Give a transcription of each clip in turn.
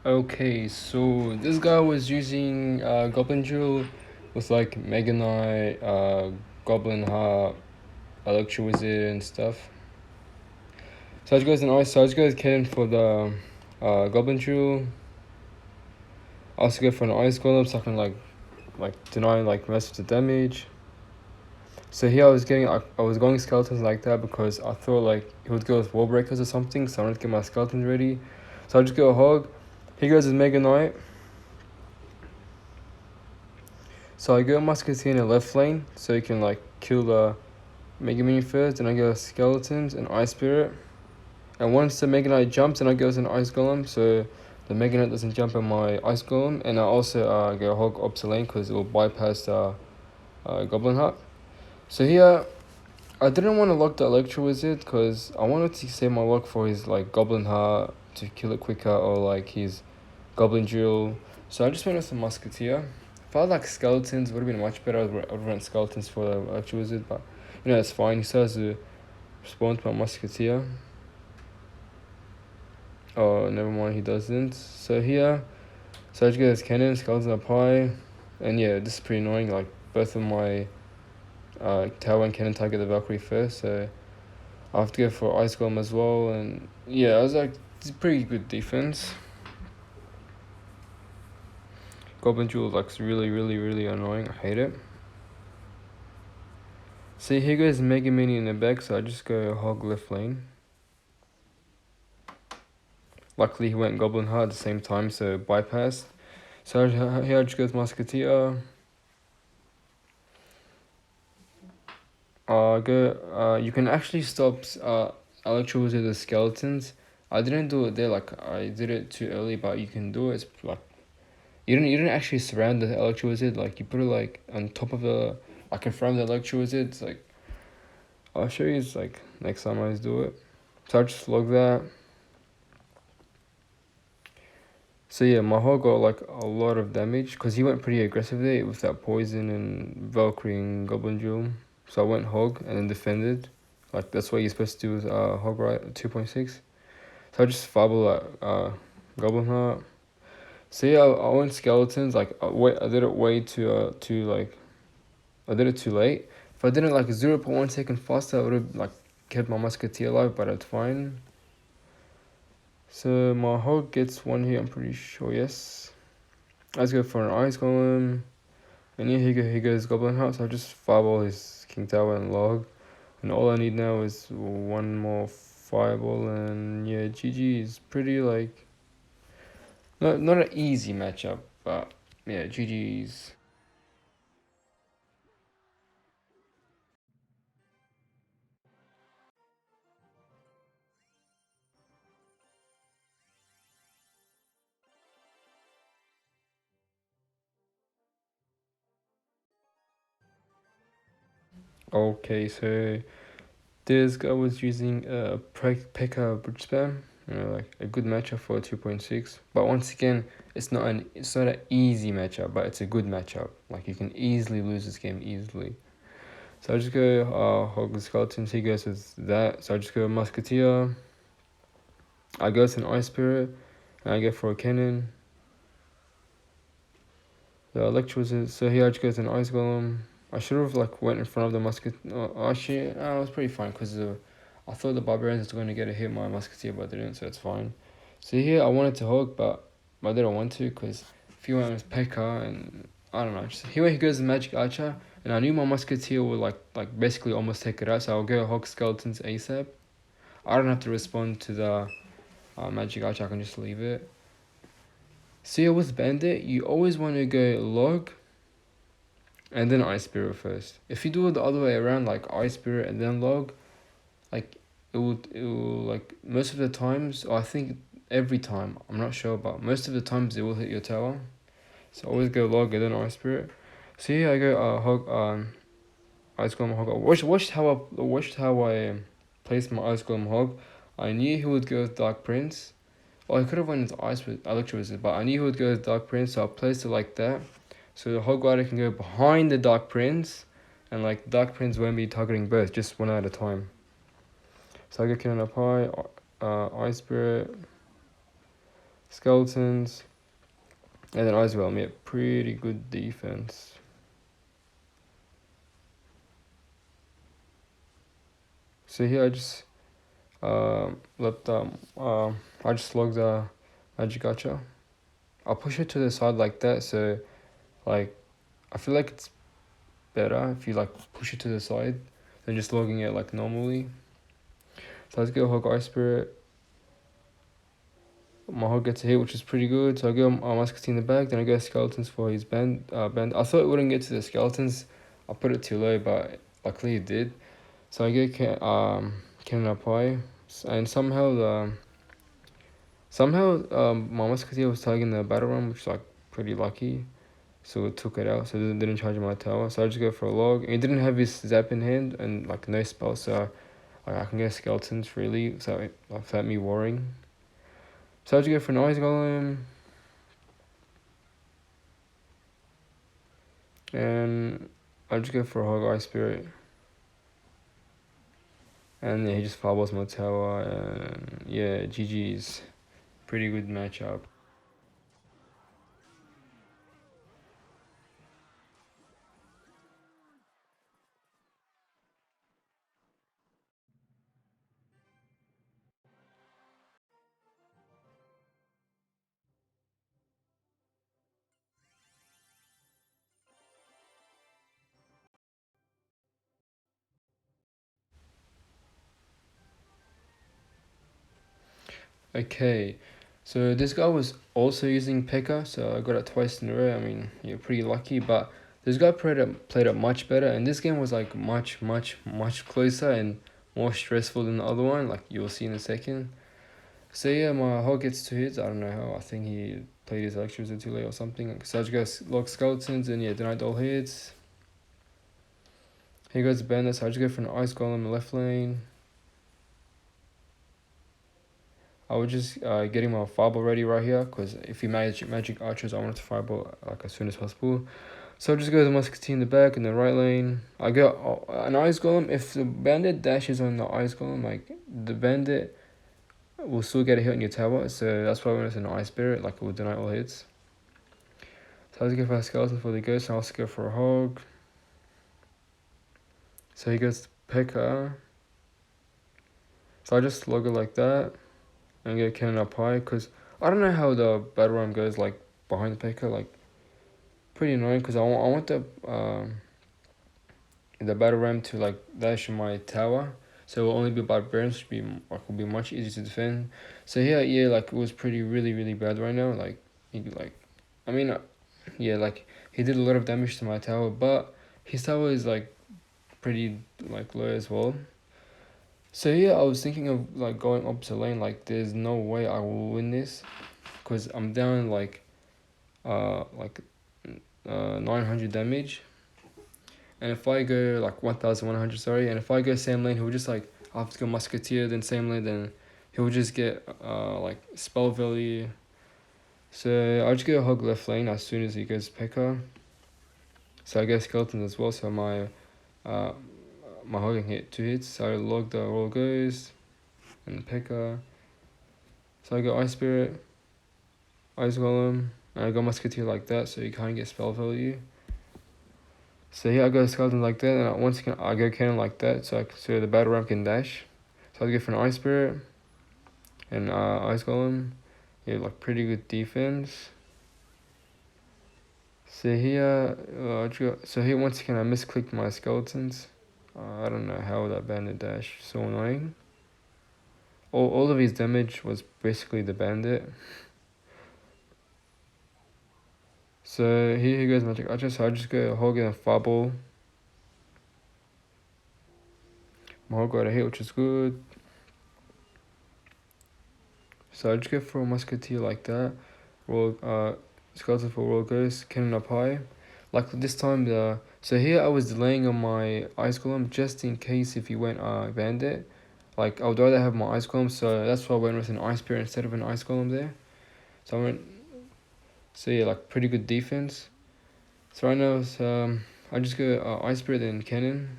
Okay, so this guy was using Goblin Drill with like Mega Knight, Goblin Heart, Electro Wizard, and stuff. So I just goes an ice. So I just goes Cannon for the Goblin Drill. I also go for an Ice Golem so I can like deny like most of the damage. So here I was going skeletons like that because I thought like he would go with wall breakers or something, so I wanted to get my skeletons ready. So I just go hog. He goes with Mega Knight. So I go Musketeer in the left lane so he can like kill the Mega Mini first, and I go skeletons and Ice Spirit. And once the Mega Knight jumps, then I go as an Ice Golem, so the Mega Knight doesn't jump on my Ice Golem. And I also go Hog up to lane because it will bypass the Goblin Heart. So here, I didn't want to lock the Electro Wizard because I wanted to save my luck for his like Goblin Heart to kill it quicker, or like his Goblin Drill. So I just went with the Musketeer. If I had like skeletons, would have been much better. I'd run skeletons for the Electro Wizard, but it's fine. He still has to respond to my Musketeer. Oh, never mind, he doesn't. So here, so I just get his cannon, skeleton up high, and yeah, this is pretty annoying. Like both of my tower and cannon target the Valkyrie first, so I have to go for Ice Golem as well. And yeah, I was like, it's pretty good defense. Goblin Jewel is like really, really, really annoying. I hate it. See, here goes Mega Mini in the back, so I just go hog left lane. Luckily, he went Goblin Heart at the same time, so bypassed. So here I just go with Musketeer. You can actually stop Electro Wizard with skeletons. I didn't do it there, like I did it too early, but you can do it. It's like you didn't actually surround the Electro Wizard, like you put it like on top of the like in front of the Electro Wizard. It's like I'll show you. It's like next time I do it. So I just log that. So yeah, my hog got like a lot of damage because he went pretty aggressive there with that poison and Valkyrie and Goblin Jewel. So I went hog and then defended. Like that's what you're supposed to do with hog right 2.6. So I just fumble at Goblin Heart. So yeah, I went skeletons. Like I did it way too like I did it too late. If I did it like 0.1 second faster, I would have like kept my Musketeer alive, but it's fine. So my hog gets one here, I'm pretty sure, yes. Let's go for an Ice Golem. And yeah, he goes Goblin Heart, so I just fireball his King Tower and log. And all I need now is one more fireball, and yeah, GG is pretty like not an easy matchup, but yeah, GG's. Okay, so this guy was using a P.E.K.K.A. bridge spam, like a good matchup for 2.6. But once again, it's not an easy matchup, but it's a good matchup. Like you can easily lose this game easily. So I just go Hog the Skeletons, he goes with that. So I just go Musketeer. I go to an Ice Spirit, and I go for a Cannon. The Electro Wizard, so here I just go to an Ice Golem. I should have like went in front of the Musketeer. Actually, it was pretty fine because I thought the Barbarians was going to get a hit my Musketeer, but they didn't, so it's fine. So here I wanted to hog, but I didn't want to because if he went with P.E.K.K.A. and I don't know. Just, here he goes the Magic Archer, and I knew my Musketeer would like basically almost take it out, so I'll go hog Skeletons ASAP. I don't have to respond to the Magic Archer, I can just leave it. So yeah, with Bandit, you always want to go log and then Ice Spirit first. If you do it the other way around, like Ice Spirit and then log, like it will like most of the times, or I think every time, I'm not sure, but most of the times it will hit your tower. So always go log and then Ice Spirit. So yeah, I go hog Ice Golem hog. Watched how I placed my Ice Golem hog. I knew he would go with Dark Prince. Well, I could have went into Ice with Electro Wizard, but I knew he would go with Dark Prince, so I placed it like that. So the Hog Rider can go behind the Dark Prince, and like Dark Prince won't be targeting both, just one at a time. So I get Cannon up high, Ice Spirit, skeletons, and then Ice Golem. Yeah, pretty good defense. So here I just let I just log the magic gacha. I'll push it to the side like that, so like I feel like it's better if you like push it to the side than just logging it like normally. So let's go Hog Ice Spirit. My Hog gets a hit, which is pretty good. So I go Musketeer in the back, then I go Skeletons for his bend. I thought it wouldn't get to the Skeletons. I put it too low, but luckily it did. So I go Cannon Up High, and somehow my Musketeer was tagging the battle run, which is like pretty lucky. So it took it out, so it didn't charge my tower. So I just go for a log. And he didn't have his zap in hand and like no spell, so I can get skeletons freely. So without me worrying. So I just go for an ice golem. And I just go for a hog ice spirit. And yeah, he just fireballs my tower. And yeah, GG's. Pretty good matchup. Okay, so this guy was also using P.E.K.K.A, so I got it twice in a row. I mean, you're pretty lucky, but this guy played it much better, and this game was like much closer and more stressful than the other one, like you'll see in a second. So yeah, my hog gets 2 hits. I don't know how. I think he played his electros too late or something. So I just go log skeletons and yeah, denied all hits. Here goes the bandit, so I just go for an ice golem in the left lane. I was just getting my fireball ready right here, because if you magic archers, I wanted to fireball like as soon as possible. So I just go to the musketeer in the back in the right lane. I got an ice golem. If the bandit dashes on the ice golem, like the bandit will still get a hit on your tower. So that's why I went with an ice spirit, like it will deny all hits. So I just go for a skeleton for the ghost, and I also go for a hog. So he goes P.E.K.K.A. So I just log it like that and get cannon up high, because I don't know how the battle ram goes like behind the P.E.K.K.A. Like pretty annoying, because I want the battle ram to like dash in my tower, so it will only be barbarians, which will be much easier to defend. So yeah, like it was really bad right now. Like he like, I mean, yeah, like he did a lot of damage to my tower, but his tower is like pretty like low as well. So yeah, I was thinking of like going opposite lane. Like there's no way I will win this, because I'm down like 900 damage. And if I go like 1100, sorry, and if I go same lane, he'll just like, I have to go musketeer, then same lane, then he'll just get like spell value. So I'll just go hog left lane as soon as he goes P.E.K.K.A. So I go skeleton as well, so uh my hog can hit 2 hits. So I log the roll goes and P.E.K.K.A. So I go ice spirit, ice golem, and I go musketeer like that, so you can't get spell value. So here I go skeleton like that, and once again I go cannon like that, so the battle ram can dash. So I go for an ice spirit and ice golem. Yeah, like pretty good defense. So here, once again I misclicked my skeletons. I don't know how that bandit dash, so annoying. All of his damage was basically the bandit. So here goes magic archer. So I just go hog and fireball. My hog got a hit, which is good. So I just go for a musketeer like that. Roll skeleton for roll ghost, cannon up high. Like this time so here I was delaying on my ice golem just in case if he went bandit. Like I would rather have my ice golem, so that's why I went with an ice spear instead of an ice golem there. So yeah, like pretty good defense. So right now I just go ice spear then cannon.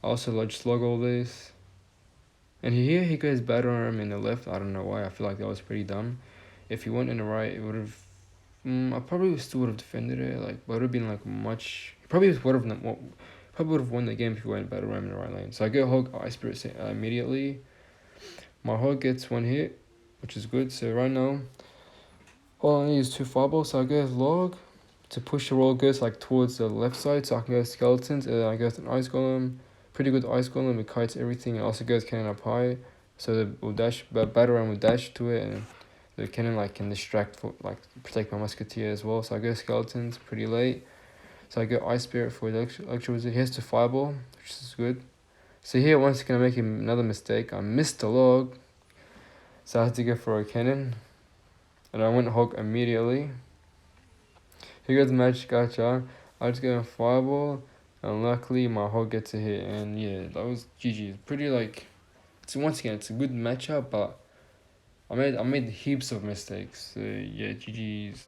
I also like just log all this. And here he goes battle arm in the left. I don't know why. I feel like that was pretty dumb. If he went in the right, it would have. I probably still would have defended it, like, but it would have been like much. Probably would have probably would have won the game if he went battle ram in the right lane. So I get hog ice spirit immediately. My hog gets one hit, which is good. So right now, all I need is two fireballs. So I go log to push the roll goes like towards the left side, so I can go skeletons. And then I go with an ice golem, pretty good ice golem. It kites everything. And also goes cannon up high, so the will dash, but battle ram will dash to it, and the cannon like can distract for like protect my musketeer as well. So I go skeletons pretty late. So I go ice spirit for the electro wizard. He has to fireball, which is good. So here once again I make another mistake. I missed the log, so I had to go for a cannon, and I went hog immediately. Here goes the magic gotcha. I just get a fireball, and luckily my hog gets a hit, and yeah, that was GG. Pretty like, it's once again it's a good matchup, but I made heaps of mistakes. So yeah, GG's.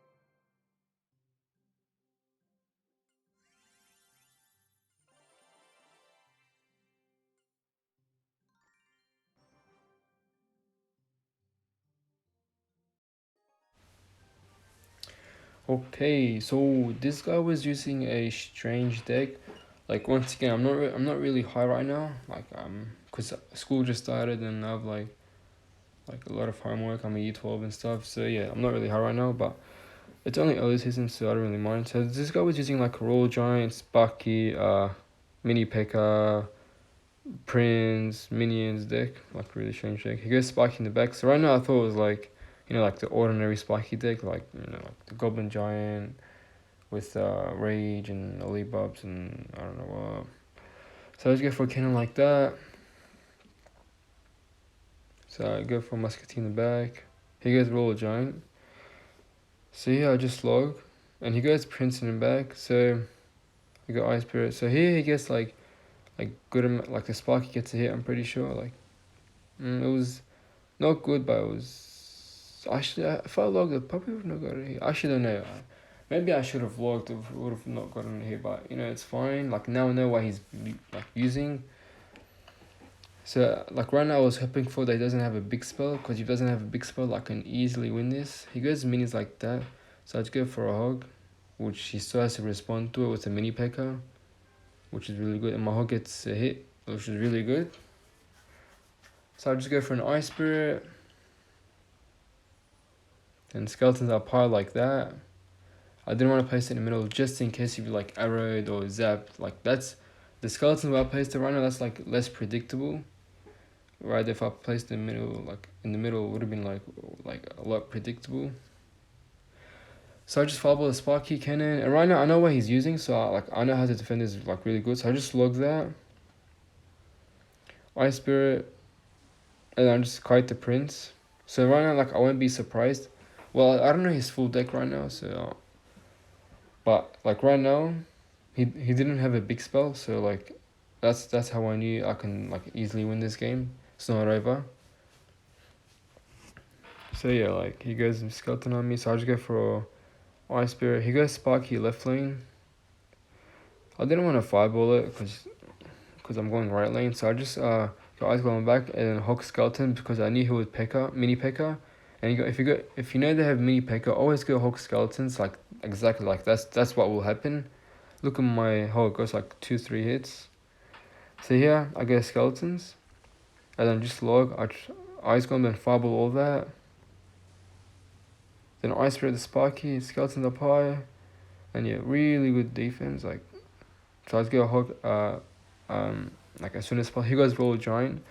Okay, so this guy was using a strange deck. Like once again, I'm not really high right now. Like cause school just started and I have like a lot of homework. I'm a year 12 and stuff. So yeah, I'm not really high right now, but it's only early season, so I don't really mind. So this guy was using like a Royal Giant, Sparky, Mini P.E.K.K.A, Prince, Minions deck, like really strange deck. He goes Sparky in the back. So right now I thought it was like, like the ordinary Sparky deck, like like the Goblin Giant with Rage and Elite Bubs and I don't know what. So I just go for a cannon like that. So I go for Musketeer in the back. He goes Royal Giant. So here I just log, and he goes Prince in the back. So I got Ice Spirit. So here he gets like good like the Sparky gets a hit. I'm pretty sure. Like it was not good, but it was actually if I logged it probably would not gotten a hit. I actually don't know. Maybe I should have logged. It would have not gotten a hit, but it's fine. Like now I know what he's like using. So like right now I was hoping for that he doesn't have a big spell, because if he doesn't have a big spell I can easily win this. He goes minis like that, so I'd go for a hog, which he still has to respond to it with a mini P.E.K.K.A, which is really good, and my hog gets a hit, which is really good. So I just go for an ice spirit, and skeletons are piled like that. I didn't want to place it in the middle just in case if you like arrowed or zapped. Like that's the skeletons where I placed it right now. That's like less predictable. Right, if I placed in the middle, like in the middle, would have been like a lot predictable. So I just fireball the Sparky cannon, and right now I know what he's using, so I know how to defend this like really good. So I just log that Ice Spirit, and I just kite the Prince. So right now, like I won't be surprised. Well, I don't know his full deck right now, so but like right now, he didn't have a big spell, so like that's how I knew I can like easily win this game. It's not over. So yeah, like he goes skeleton on me, so I just go for Ice Spirit. He goes Sparky left lane. I didn't want to fireball it because I'm going right lane, so I just got Ice Golem back and then Hawk Skeleton because I knew he would P.E.K.K.A, mini P.E.K.K.A. And if you know they have mini P.E.K.K.A, always go Hawk Skeletons, like exactly like that's what will happen. Look at my Hawk, goes like 2-3 hits. So here I go Skeletons, and then just log Ice Golem and fireball all that. Then Ice Spirit the Sparky, Skeletons up high, and yeah, really good defense. Like, so I just go Hog, like as soon as possible. He goes Roll Giant.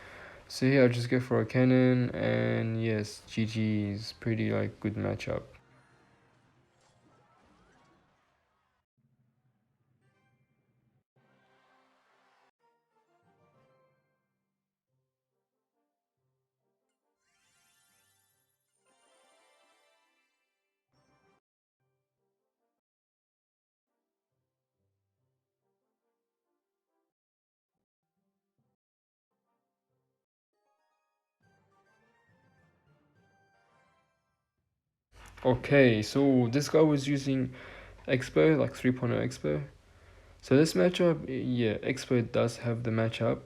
So here I just go for a cannon, and yes, GG's. Pretty like good matchup. Okay, so this guy was using Expo, like 3.0 Expo. So this matchup, yeah, Expo does have the matchup.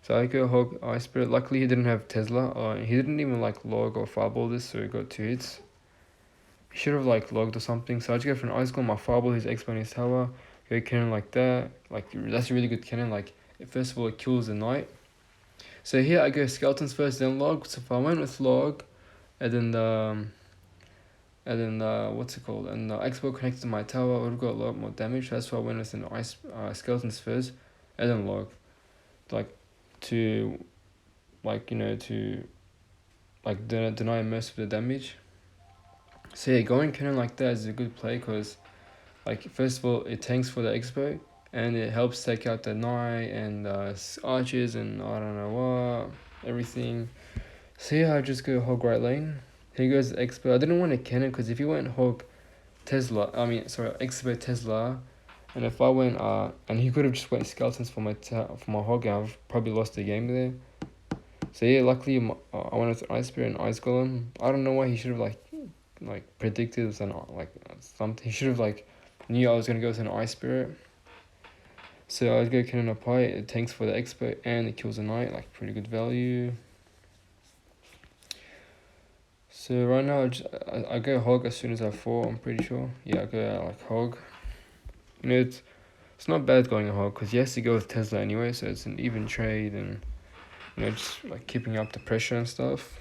So I go hog Ice Spirit. Luckily he didn't have Tesla. He didn't even like log or fireball this, so he got 2 hits. He should have like logged or something. So I just go for an Ice Golem, I fireball his X on his tower, go cannon like that. Like that's a really good cannon. Like first of all it kills the knight. So here I go skeletons first, then log. So if I went with log, and then what's it called? And the X-bow connected to my tower, I would have got a lot more damage. That's why I went with an ice skeletons first, and then log, like to, like to, like deny most of the damage. So yeah, going cannon like that is a good play because, like first of all, it tanks for the X-bow, and it helps take out the knight and archers and I don't know what everything. So yeah, I just go hog right lane. Here goes the X-bow. I didn't want a cannon because if you went hog X-bow Tesla, and if I went and he could have just went skeletons for my hog, I've probably lost the game there. So yeah, luckily I went with Ice Spirit and Ice Golem. I don't know why he should have like predicted and like something. He should have like knew I was gonna go with an Ice Spirit. So I'd go cannon up high. It tanks for the X-bow and it kills a knight. Like pretty good value. So right now I go hog as soon as I fall. I'm pretty sure. Yeah, I go like hog. It's not bad going a hog because he has to go with Tesla anyway, so it's an even trade and just like keeping up the pressure and stuff.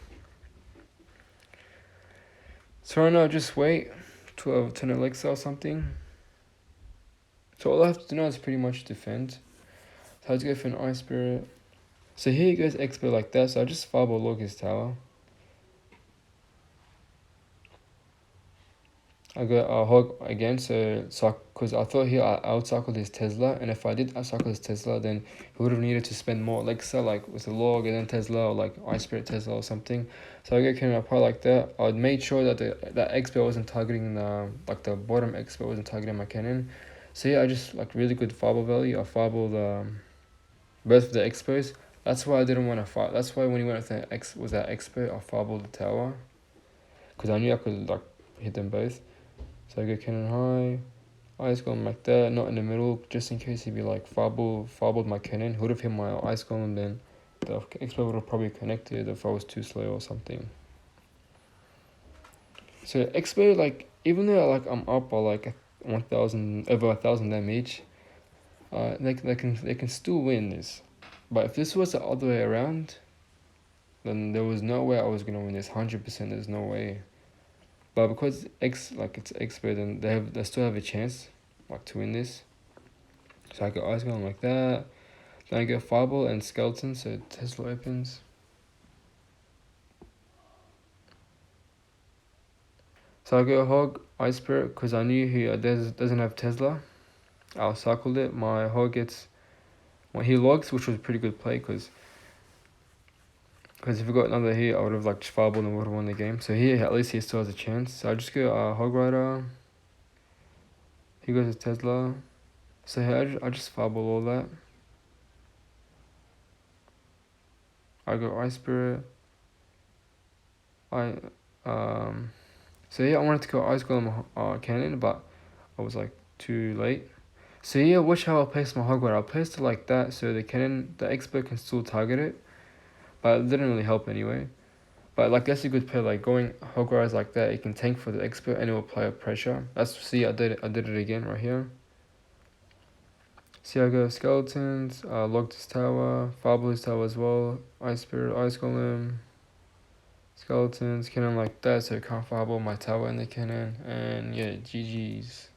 So right now just wait 10 Alexa or something. So all I have to do now is pretty much defend. So I have to go for an Ice Spirit. So here he goes expert like that, so I just fireball log his tower. I got a hog again, so because I thought I outcycled his Tesla, and if I did outcycle his Tesla, then he would have needed to spend more Alexa, like with a log and then Tesla, or like Ice Spirit Tesla or something. So I got cannon apart like that. I made sure that that expert wasn't targeting the bottom expert wasn't targeting my cannon. So yeah, I just like really good fireball value. I fireballed both of the experts. That's why I didn't want to fight. That's why when he went with that expert, I fireballed the tower, because I knew I could like hit them both. So I go cannon high, ice golem like that, not in the middle, just in case he'd be like fireballed my cannon. He would have hit my ice golem, then the expert would have probably connected if I was too slow or something. So expert, like even though like I'm up by like 1,000 damage, they can still win this. But if this was the other way around, then there was no way I was gonna win this. 100%, there's no way. But because it's expert, and they still have a chance like to win this. So I go ice golem like that. Then I go fireball and skeleton, so Tesla opens. So I go hog ice spirit because I knew he doesn't have Tesla. I cycled it. My hog gets he logs, which was a pretty good play because if we got another here, I would have like just fireballed and would have won the game. So here at least he still has a chance. So I just go hog rider. He goes to Tesla. So here I just fireball all that. I go ice spirit. So yeah, I wanted to go ice golem cannon, but I was like too late. So yeah, watch how I placed my hog rider. I placed it like that so the expert can still target it, but it didn't really help anyway. But like that's a good play. Like going hog riders like that, it can tank for the expert and it will apply pressure. I did it again right here. See, I go skeletons, logged his tower, fireball his tower as well, ice spirit, ice golem, skeletons, cannon like that, so it can't fireball my tower in the cannon, and yeah, GG's.